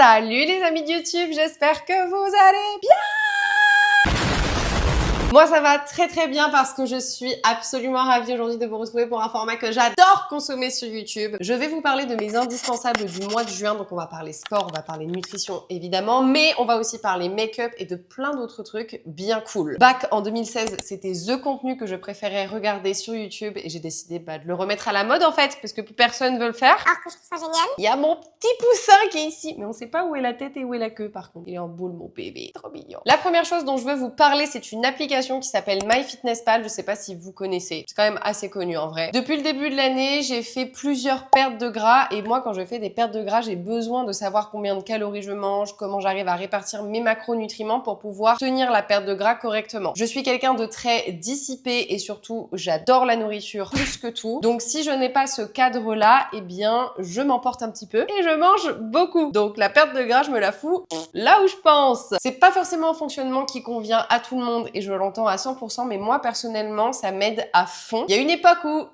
Salut les amis de YouTube, j'espère que vous allez bien. Moi ça va très bien parce que je suis absolument ravie aujourd'hui de vous retrouver pour un format que j'adore consommer sur YouTube. Je vais vous parler de mes indispensables du mois de juin, donc on va parler sport, on va parler nutrition évidemment, mais on va aussi parler make-up et de plein d'autres trucs bien cool. Back en 2016, c'était the contenu que je préférais regarder sur YouTube et j'ai décidé de le remettre à la mode en fait, parce que plus personne veut le faire. Alors que je trouve ça génial. Il y a mon petit poussin qui est ici, mais on sait pas où est la tête et où est la queue par contre. Il est en boule mon bébé, trop mignon. La première chose dont je veux vous parler, c'est une application qui s'appelle MyFitnessPal. Je sais pas si vous connaissez. C'est quand même assez connu en vrai. Depuis le début de l'année, j'ai fait plusieurs pertes de gras et moi quand je fais des pertes de gras, j'ai besoin de savoir combien de calories je mange, comment j'arrive à répartir mes macronutriments pour pouvoir tenir la perte de gras correctement. Je suis quelqu'un de très dissipé et surtout j'adore la nourriture plus que tout. Donc si je n'ai pas ce cadre-là, eh bien je m'emporte un petit peu et je mange beaucoup. Donc la perte de gras, je me la fous là où je pense. C'est pas forcément un fonctionnement qui convient à tout le monde et je l'entends à 100%, mais moi personnellement ça m'aide à fond. Il y a une époque où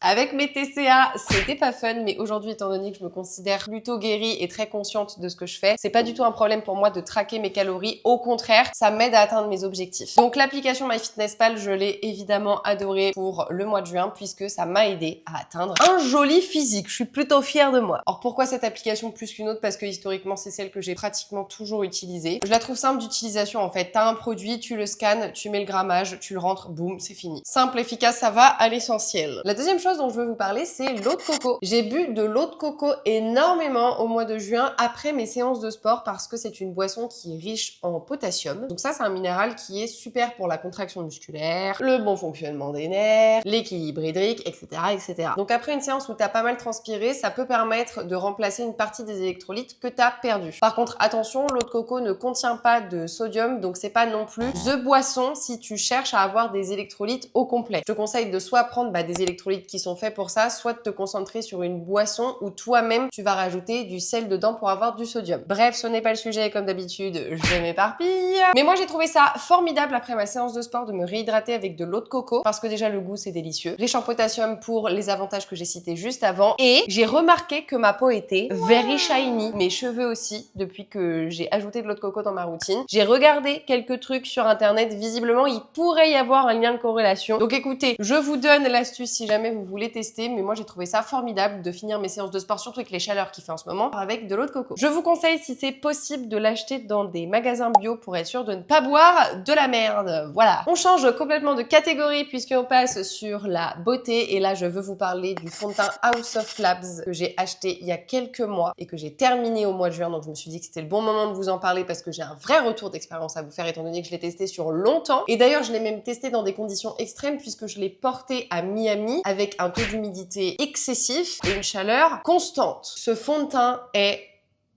avec mes TCA, c'était pas fun, mais aujourd'hui, étant donné que je me considère plutôt guérie et très consciente de ce que je fais, c'est pas du tout un problème pour moi de traquer mes calories. Au contraire, ça m'aide à atteindre mes objectifs. Donc l'application MyFitnessPal, je l'ai évidemment adorée pour le mois de juin puisque ça m'a aidé à atteindre un joli physique. Je suis plutôt fière de moi. Alors pourquoi cette application plus qu'une autre? Parce que historiquement, c'est celle que j'ai pratiquement toujours utilisée. Je la trouve simple d'utilisation en fait. T'as un produit, tu le scannes, tu mets le grammage, tu le rentres, boum, c'est fini. Simple, efficace, ça va à l'essentiel. La deuxième chose dont je veux vous parler, c'est l'eau de coco. J'ai bu de l'eau de coco énormément au mois de juin après mes séances de sport parce que c'est une boisson qui est riche en potassium. Donc ça, c'est un minéral qui est super pour la contraction musculaire, le bon fonctionnement des nerfs, l'équilibre hydrique, etc., etc. Donc après une séance où t'as pas mal transpiré, ça peut permettre de remplacer une partie des électrolytes que t'as perdus. Par contre, attention, l'eau de coco ne contient pas de sodium, donc c'est pas non plus the boisson si tu cherches à avoir des électrolytes au complet. Je te conseille de soit prendre des électrolytes qui sont faits pour ça, soit de te concentrer sur une boisson où toi-même tu vas rajouter du sel dedans pour avoir du sodium. Bref, ce n'est pas le sujet comme d'habitude, je m'éparpille. Mais moi j'ai trouvé ça formidable après ma séance de sport de me réhydrater avec de l'eau de coco parce que déjà le goût c'est délicieux. Riche en potassium pour les avantages que j'ai cités juste avant et j'ai remarqué que ma peau était very shiny, mes cheveux aussi depuis que j'ai ajouté de l'eau de coco dans ma routine. J'ai regardé quelques trucs sur internet, visiblement il pourrait y avoir un lien de corrélation. Donc écoutez, je vous donne l'astuce si jamais vous voulez tester, mais moi j'ai trouvé ça formidable de finir mes séances de sport, surtout avec les chaleurs qu'il fait en ce moment, avec de l'eau de coco. Je vous conseille, si c'est possible, de l'acheter dans des magasins bio pour être sûr de ne pas boire de la merde. Voilà. On change complètement de catégorie puisqu'on passe sur la beauté et là je veux vous parler du fond de teint House of Labs que j'ai acheté il y a quelques mois et que j'ai terminé au mois de juin, donc je me suis dit que c'était le bon moment de vous en parler parce que j'ai un vrai retour d'expérience à vous faire étant donné que je l'ai testé sur longtemps et d'ailleurs je l'ai même testé dans des conditions extrêmes puisque je l'ai porté à Miami avec un taux d'humidité excessif et une chaleur constante. Ce fond de teint est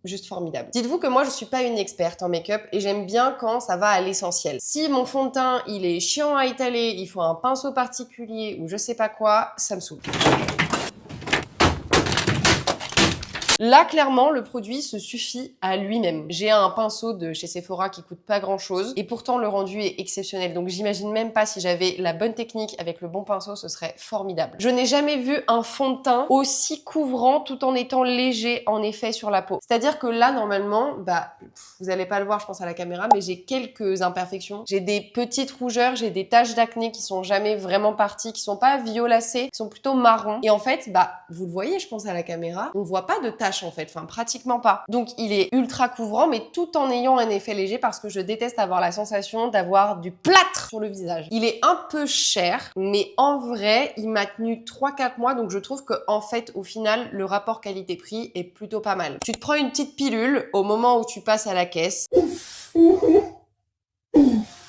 juste formidable. Dites-vous que moi je suis pas une experte en make-up et j'aime bien quand ça va à l'essentiel. Si mon fond de teint il est chiant à étaler, il faut un pinceau particulier ou je sais pas quoi, ça me saoule. Là, clairement, le produit se suffit à lui-même. J'ai un pinceau de chez Sephora qui coûte pas grand-chose et pourtant le rendu est exceptionnel. Donc j'imagine même pas si j'avais la bonne technique avec le bon pinceau, ce serait formidable. Je n'ai jamais vu un fond de teint aussi couvrant tout en étant léger en effet sur la peau. C'est-à-dire que là, normalement, vous allez pas le voir, je pense à la caméra, mais j'ai quelques imperfections. J'ai des petites rougeurs, j'ai des taches d'acné qui sont jamais vraiment parties, qui sont pas violacées, qui sont plutôt marron. Et en fait, vous le voyez, je pense à la caméra, on voit pas de taches en fait, enfin pratiquement pas. Donc il est ultra couvrant mais tout en ayant un effet léger parce que je déteste avoir la sensation d'avoir du plâtre sur le visage. Il est un peu cher mais en vrai il m'a tenu 3-4 mois donc je trouve que en fait au final le rapport qualité-prix est plutôt pas mal. Tu te prends une petite pilule au moment où tu passes à la caisse.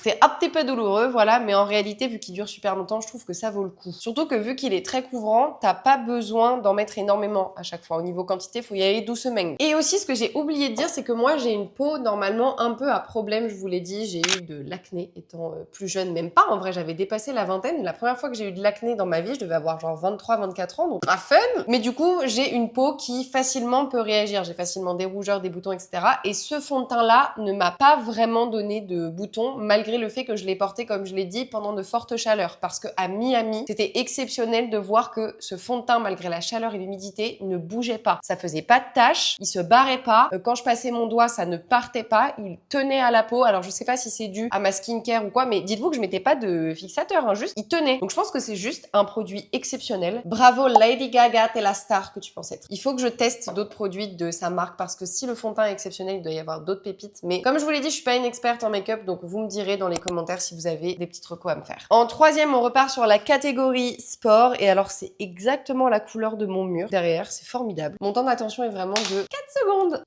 C'est un petit peu douloureux, voilà, mais en réalité, vu qu'il dure super longtemps, je trouve que ça vaut le coup. Surtout que vu qu'il est très couvrant, t'as pas besoin d'en mettre énormément à chaque fois. Au niveau quantité, faut y aller doucement. Et aussi, ce que j'ai oublié de dire, c'est que moi, j'ai une peau normalement un peu à problème, je vous l'ai dit. J'ai eu de l'acné étant plus jeune, même pas. En vrai, j'avais dépassé la vingtaine. La première fois que j'ai eu de l'acné dans ma vie, je devais avoir genre 23-24 ans, donc pas fun. Mais du coup, j'ai une peau qui facilement peut réagir. J'ai facilement des rougeurs, des boutons, etc. Et ce fond de teint-là ne m'a pas vraiment donné de boutons, malgré malgré le fait que je l'ai porté, comme je l'ai dit, pendant de fortes chaleurs. Parce que à Miami, c'était exceptionnel de voir que ce fond de teint, malgré la chaleur et l'humidité, ne bougeait pas. Ça faisait pas de taches, il se barrait pas. Quand je passais mon doigt, ça ne partait pas, il tenait à la peau. Alors je sais pas si c'est dû à ma skincare ou quoi, mais dites-vous que je mettais pas de fixateur, hein, juste il tenait. Donc je pense que c'est juste un produit exceptionnel. Bravo Lady Gaga, t'es la star que tu penses être. Il faut que je teste d'autres produits de sa marque parce que si le fond de teint est exceptionnel, il doit y avoir d'autres pépites. Mais comme je vous l'ai dit, je suis pas une experte en make-up, donc vous me direz dans les commentaires si vous avez des petites recos à me faire. En troisième, on repart sur la catégorie sport et alors c'est exactement la couleur de mon mur derrière, c'est formidable. Mon temps d'attention est vraiment de 4 secondes.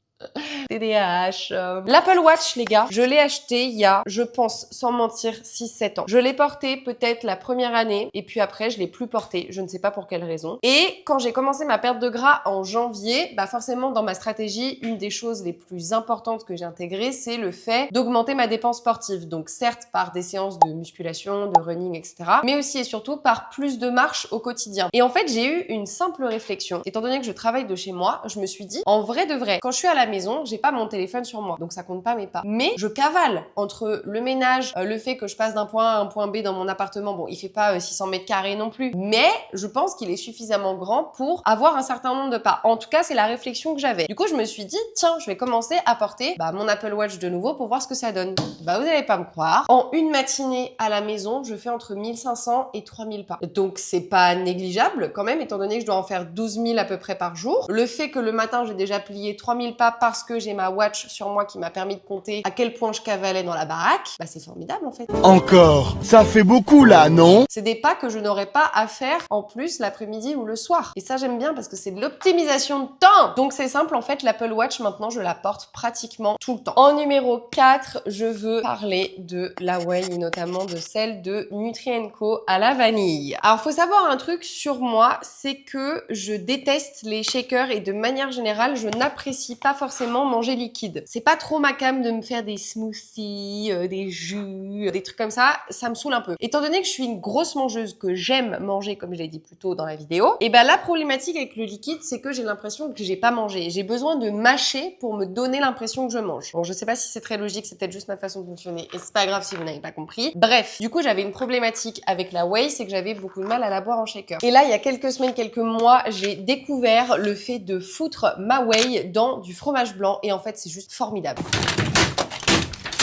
TDAH. L'Apple Watch, les gars, je l'ai acheté il y a, je pense, sans mentir, 6-7 ans. Je l'ai porté peut-être la première année et puis après, je l'ai plus porté. Je ne sais pas pour quelle raison. Et quand j'ai commencé ma perte de gras en janvier, bah forcément, dans ma stratégie, une des choses les plus importantes que j'ai intégrées, c'est le fait d'augmenter ma dépense sportive. Donc certes, par des séances de musculation, de running, etc. Mais aussi et surtout par plus de marches au quotidien. Et en fait, j'ai eu une simple réflexion. Étant donné que je travaille de chez moi, je me suis dit, en vrai de vrai, quand je suis à la maison, j'ai pas mon téléphone sur moi, donc ça compte pas mes pas. Mais je cavale entre le ménage, le fait que je passe d'un point A à un point B dans mon appartement. Bon, il fait pas 600 mètres carrés non plus, mais je pense qu'il est suffisamment grand pour avoir un certain nombre de pas. En tout cas, c'est la réflexion que j'avais. Du coup, je me suis dit, tiens, je vais commencer à porter mon Apple Watch de nouveau pour voir ce que ça donne. Bah, vous allez pas me croire. En une matinée à la maison, je fais entre 1500 et 3000 pas. Donc, c'est pas négligeable quand même, étant donné que je dois en faire 12 000 à peu près par jour. Le fait que le matin, j'ai déjà plié 3000 pas parce que j'ai ma watch sur moi qui m'a permis de compter à quel point je cavalais dans la baraque, bah c'est formidable en fait. Encore, ça fait beaucoup là, non? C'est des pas que je n'aurais pas à faire en plus l'après-midi ou le soir. Et ça j'aime bien parce que c'est de l'optimisation de temps. Donc c'est simple, en fait l'Apple Watch maintenant je la porte pratiquement tout le temps. En numéro 4, je veux parler de la whey et notamment de celle de Nutri & Co à la vanille. Alors faut savoir un truc sur moi, c'est que je déteste les shakers et de manière générale je n'apprécie pas forcément manger liquide. C'est pas trop ma came de me faire des smoothies, des jus, des trucs comme ça me saoule un peu. Étant donné que je suis une grosse mangeuse, que j'aime manger comme je l'ai dit plus tôt dans la vidéo, et ben la problématique avec le liquide, c'est que j'ai l'impression que j'ai pas mangé. J'ai besoin de mâcher pour me donner l'impression que je mange. Bon, je sais pas si c'est très logique, c'est peut-être juste ma façon de fonctionner et c'est pas grave si vous n'avez pas compris. Bref, du coup j'avais une problématique avec la whey, c'est que j'avais beaucoup de mal à la boire en shaker. Et là, il y a quelques semaines, quelques mois, j'ai découvert le fait de foutre ma whey dans du fromage blanc et en fait c'est juste formidable.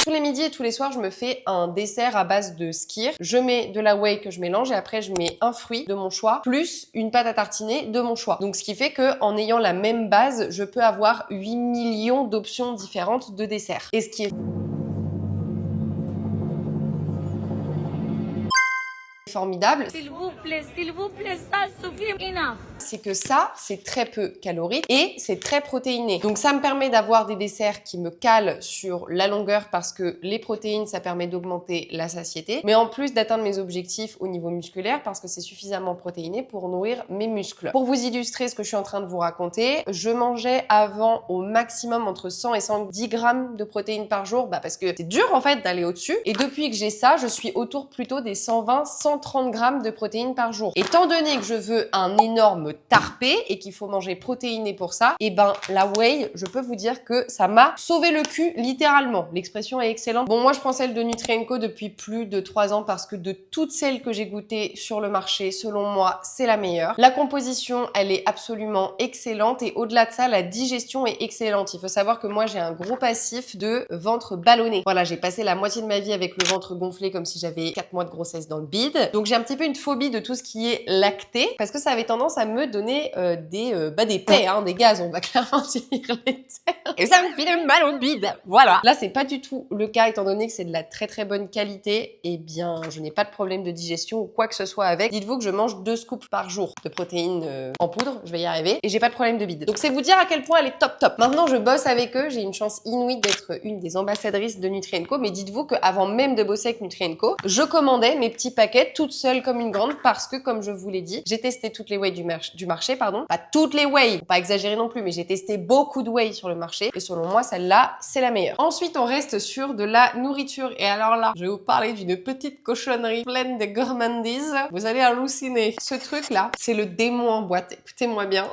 Tous les midis et tous les soirs, je me fais un dessert à base de skyr. Je mets de la whey que je mélange et après je mets un fruit de mon choix plus une pâte à tartiner de mon choix. Donc ce qui fait que en ayant la même base, je peux avoir 8 millions d'options différentes de desserts. Et ce qui est formidable, s'il vous plaît, ça suffit, enough. C'est que ça, c'est très peu calorique et c'est très protéiné. Donc ça me permet d'avoir des desserts qui me calent sur la longueur parce que les protéines, ça permet d'augmenter la satiété, mais en plus d'atteindre mes objectifs au niveau musculaire parce que c'est suffisamment protéiné pour nourrir mes muscles. Pour vous illustrer ce que je suis en train de vous raconter, je mangeais avant au maximum entre 100 et 110 grammes de protéines par jour, parce que c'est dur en fait d'aller au-dessus. Et depuis que j'ai ça, je suis autour plutôt des 120, 130 grammes de protéines par jour. Étant donné que je veux un énorme tarpé et qu'il faut manger protéiné pour ça, et la whey, je peux vous dire que ça m'a sauvé le cul littéralement. L'expression est excellente. Bon, moi je prends celle de Nutri & Co depuis plus de 3 ans parce que de toutes celles que j'ai goûtées sur le marché, selon moi, c'est la meilleure. La composition, elle est absolument excellente et au-delà de ça, la digestion est excellente. Il faut savoir que moi j'ai un gros passif de ventre ballonné. Voilà, j'ai passé la moitié de ma vie avec le ventre gonflé comme si j'avais 4 mois de grossesse dans le bide. Donc j'ai un petit peu une phobie de tout ce qui est lacté parce que ça avait tendance à me donner des paix, des gaz, on va clairement dire les termes. Et ça me fait mal au bide. Voilà. Là, c'est pas du tout le cas étant donné que c'est de la très très bonne qualité. Eh bien, je n'ai pas de problème de digestion ou quoi que ce soit avec. Dites-vous que je mange 2 scoops par jour de protéines en poudre, je vais y arriver, et j'ai pas de problème de bide. Donc c'est vous dire à quel point elle est top top. Maintenant, je bosse avec eux, j'ai une chance inouïe d'être une des ambassadrices de Nutri & Co, mais dites-vous qu'avant même de bosser avec Nutri & Co, je commandais mes petits paquets toute seule comme une grande parce que, comme je vous l'ai dit, j'ai testé toutes les whey du marché, pardon. Pas toutes les whey, faut pas exagérer non plus, mais j'ai testé beaucoup de whey sur le marché et selon moi, celle-là, c'est la meilleure. Ensuite, on reste sur de la nourriture et alors là, je vais vous parler d'une petite cochonnerie pleine de gourmandise. Vous allez halluciner. Ce truc-là, c'est le démon en boîte. Écoutez-moi bien.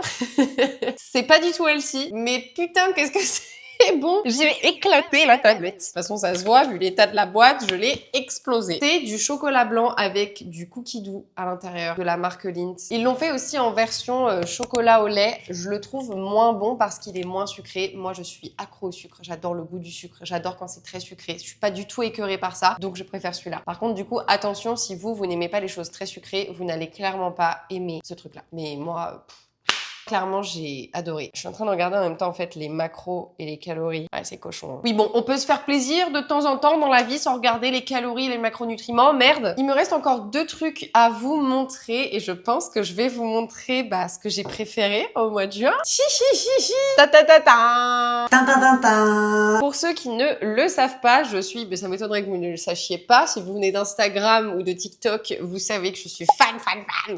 C'est pas du tout healthy, mais putain, qu'est-ce que c'est Et bon, j'ai éclaté la tablette. De toute façon, ça se voit, vu l'état de la boîte, je l'ai explosé. C'est du chocolat blanc avec du cookie doux à l'intérieur de la marque Lindt. Ils l'ont fait aussi en version chocolat au lait. Je le trouve moins bon parce qu'il est moins sucré. Moi, je suis accro au sucre. J'adore le goût du sucre. J'adore quand c'est très sucré. Je suis pas du tout écœurée par ça, donc je préfère celui-là. Par contre, du coup, attention, si vous n'aimez pas les choses très sucrées, vous n'allez clairement pas aimer ce truc-là. Mais moi... Clairement, j'ai adoré. Je suis en train de regarder en même temps, en fait, les macros et les calories. Ouais, c'est cochon. Hein. Oui, bon, on peut se faire plaisir de temps en temps dans la vie sans regarder les calories et les macronutriments. Merde. Il me reste encore 2 trucs à vous montrer et je pense que je vais vous montrer ce que j'ai préféré au mois de juin. Ta ta ta ta. Ta ta ta ta. Pour ceux qui ne le savent pas, je suis... ça m'étonnerait que vous ne le sachiez pas. Si vous venez d'Instagram ou de TikTok, vous savez que je suis fan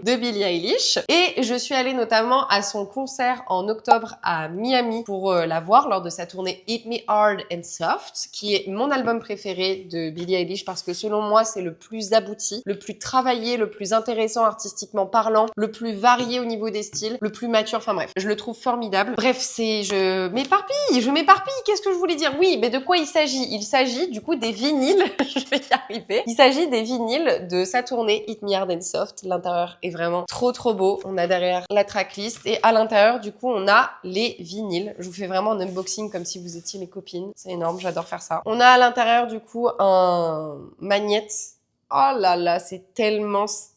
de Billie Eilish. Et je suis allée notamment à son concert en octobre à Miami pour la voir lors de sa tournée Hit Me Hard and Soft, qui est mon album préféré de Billie Eilish parce que selon moi c'est le plus abouti, le plus travaillé, le plus intéressant artistiquement parlant, le plus varié au niveau des styles, le plus mature, enfin bref, je le trouve formidable. Bref, je m'éparpille, qu'est-ce que je voulais dire? Oui, mais de quoi il s'agit? Il s'agit du coup des vinyles, je vais y arriver. Il s'agit des vinyles de sa tournée Hit Me Hard and Soft. L'intérieur est vraiment trop beau. On a derrière la tracklist et à l'intérieur, du coup, on a les vinyles. Je vous fais vraiment un unboxing comme si vous étiez mes copines. C'est énorme, j'adore faire ça. On a à l'intérieur, du coup, un magnète. Oh là là, c'est tellement stylé!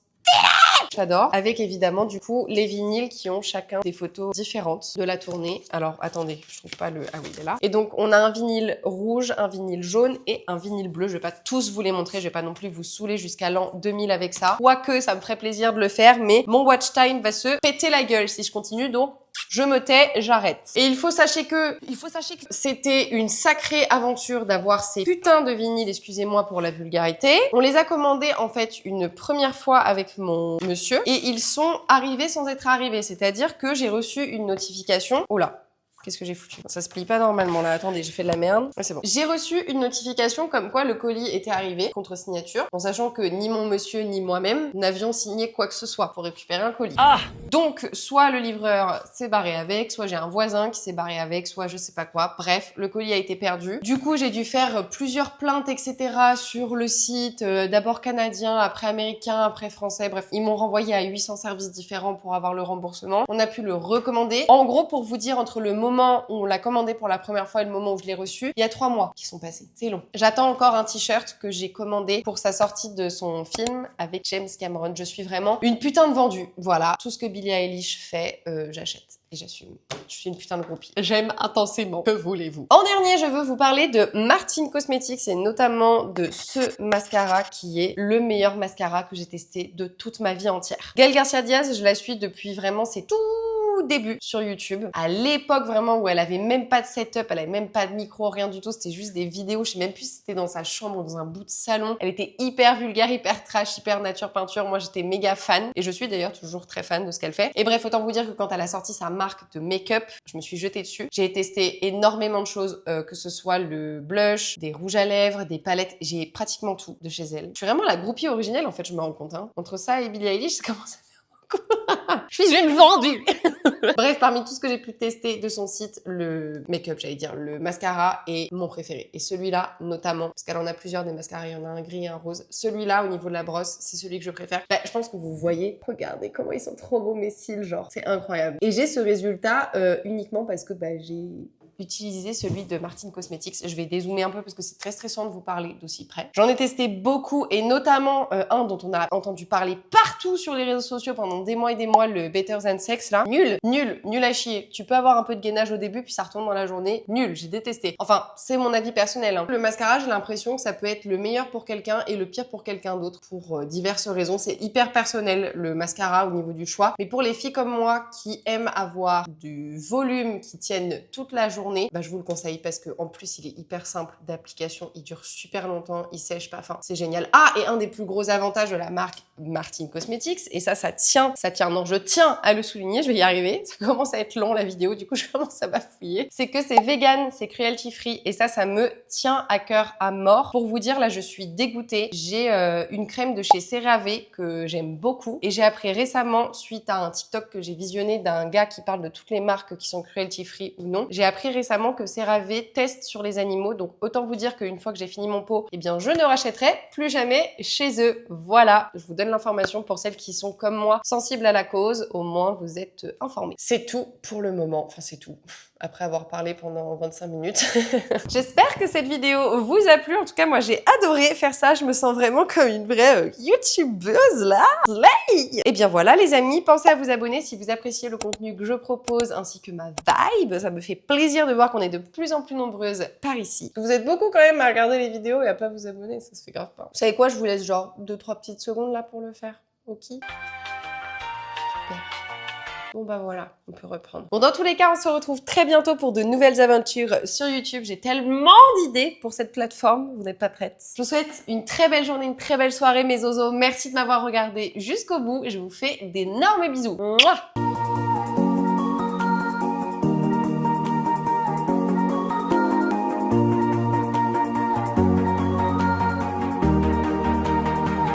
J'adore. Avec évidemment, du coup, les vinyles qui ont chacun des photos différentes de la tournée. Alors, attendez, je trouve pas le... Ah oui, il est là. Et donc, on a un vinyle rouge, un vinyle jaune et un vinyle bleu. Je vais pas tous vous les montrer. Je vais pas non plus vous saouler jusqu'à l'an 2000 avec ça. Quoique, ça me ferait plaisir de le faire, mais mon watch time va se péter la gueule si je continue. Donc, je me tais, j'arrête. Et il faut sachez que c'était une sacrée aventure d'avoir ces putains de vinyles, excusez-moi pour la vulgarité. On les a commandés en fait une première fois avec mon monsieur et ils sont arrivés sans être arrivés. C'est-à-dire que j'ai reçu une notification. Oh là! Qu'est-ce que j'ai foutu? Ça se plie pas normalement là. Attendez, j'ai fait de la merde. Ouais, c'est bon. J'ai reçu une notification comme quoi le colis était arrivé contre signature, en sachant que ni mon monsieur ni moi-même n'avions signé quoi que ce soit pour récupérer un colis. Ah! Donc, soit le livreur s'est barré avec, soit j'ai un voisin qui s'est barré avec, soit je sais pas quoi. Bref, le colis a été perdu. Du coup, j'ai dû faire plusieurs plaintes, etc. sur le site, d'abord canadien, après américain, après français. Bref, ils m'ont renvoyé à 800 services différents pour avoir le remboursement. On a pu le recommander. En gros, pour vous dire, entre le moment où on l'a commandé pour la première fois et le moment où je l'ai reçu, il y a 3 mois qui sont passés. C'est long. J'attends encore un t-shirt que j'ai commandé pour sa sortie de son film avec James Cameron. Je suis vraiment une putain de vendue. Voilà. Tout ce que Billie Eilish fait, j'achète. Et j'assume. Je suis une putain de groupie. J'aime intensément. Que voulez-vous? En dernier, je veux vous parler de Martin Cosmetics et notamment de ce mascara qui est le meilleur mascara que j'ai testé de toute ma vie entière. Gael Garcia Diaz, je la suis depuis vraiment ses tout début sur YouTube. À l'époque vraiment où elle avait même pas de setup, elle avait même pas de micro, rien du tout. C'était juste des vidéos. Je sais même plus si c'était dans sa chambre ou dans un bout de salon. Elle était hyper vulgaire, hyper trash, hyper nature peinture. Moi, j'étais méga fan et je suis d'ailleurs toujours très fan de ce qu'elle fait. Et bref, autant vous dire que quand elle a sorti sa marque de make-up, je me suis jetée dessus. J'ai testé énormément de choses, que ce soit le blush, des rouges à lèvres, des palettes. J'ai pratiquement tout de chez elle. Je suis vraiment la groupie originelle en fait, je me rends compte. Hein. Entre ça et Billie Eilish, ça commence à faire beaucoup. Je suis une vendue. Bref, parmi tout ce que j'ai pu tester de son site, le make-up, j'allais dire, le mascara est mon préféré. Et celui-là, notamment, parce qu'elle en a plusieurs des mascaras, il y en a un gris et un rose. Celui-là, au niveau de la brosse, c'est celui que je préfère. Je pense que vous voyez, regardez comment ils sont trop beaux mes cils, genre, c'est incroyable. Et j'ai ce résultat uniquement parce que j'ai utiliser celui de Martin Cosmetics. Je vais dézoomer un peu parce que c'est très stressant de vous parler d'aussi près. J'en ai testé beaucoup et notamment un dont on a entendu parler partout sur les réseaux sociaux pendant des mois et des mois, le Better Than Sex là. Nul à chier. Tu peux avoir un peu de gainage au début puis ça retombe dans la journée. Nul, j'ai détesté. Enfin, c'est mon avis personnel. Hein. Le mascara, j'ai l'impression que ça peut être le meilleur pour quelqu'un et le pire pour quelqu'un d'autre pour diverses raisons. C'est hyper personnel le mascara au niveau du choix. Mais pour les filles comme moi qui aiment avoir du volume, qui tiennent toute la journée, je vous le conseille parce que en plus il est hyper simple d'application, il dure super longtemps, il sèche pas, enfin c'est génial. Ah, et un des plus gros avantages de la marque Martin Cosmetics, et ça tient, non, je tiens à le souligner, je vais y arriver, ça commence à être long la vidéo, du coup je commence à bafouiller, c'est que c'est vegan, c'est cruelty free, et ça me tient à cœur à mort. Pour vous dire, là je suis dégoûtée, j'ai une crème de chez CeraVe que j'aime beaucoup, et j'ai appris récemment, suite à un TikTok que j'ai visionné d'un gars qui parle de toutes les marques qui sont cruelty free ou non, j'ai appris récemment que CeraVe teste sur les animaux, donc autant vous dire qu'une fois que j'ai fini mon pot, eh bien je ne rachèterai plus jamais chez eux. Voilà, je vous donne l'information pour celles qui sont comme moi sensibles à la cause, au moins vous êtes informés. C'est tout pour le moment, enfin c'est tout. Après avoir parlé pendant 25 minutes. J'espère que cette vidéo vous a plu. En tout cas, moi, j'ai adoré faire ça. Je me sens vraiment comme une vraie youtubeuse, là. Slay. Et bien voilà, les amis, pensez à vous abonner si vous appréciez le contenu que je propose ainsi que ma vibe. Ça me fait plaisir de voir qu'on est de plus en plus nombreuses par ici. Vous êtes beaucoup quand même à regarder les vidéos et à pas vous abonner. Ça se fait grave pas. Vous savez quoi? Je vous laisse genre 2-3 petites secondes là pour le faire. Ok? Super. Bon bah voilà, on peut reprendre. Bon, dans tous les cas, on se retrouve très bientôt pour de nouvelles aventures sur YouTube. J'ai tellement d'idées pour cette plateforme, vous n'êtes pas prêtes. Je vous souhaite une très belle journée, une très belle soirée mes zozos. Merci de m'avoir regardé jusqu'au bout et je vous fais d'énormes bisous. Mouah.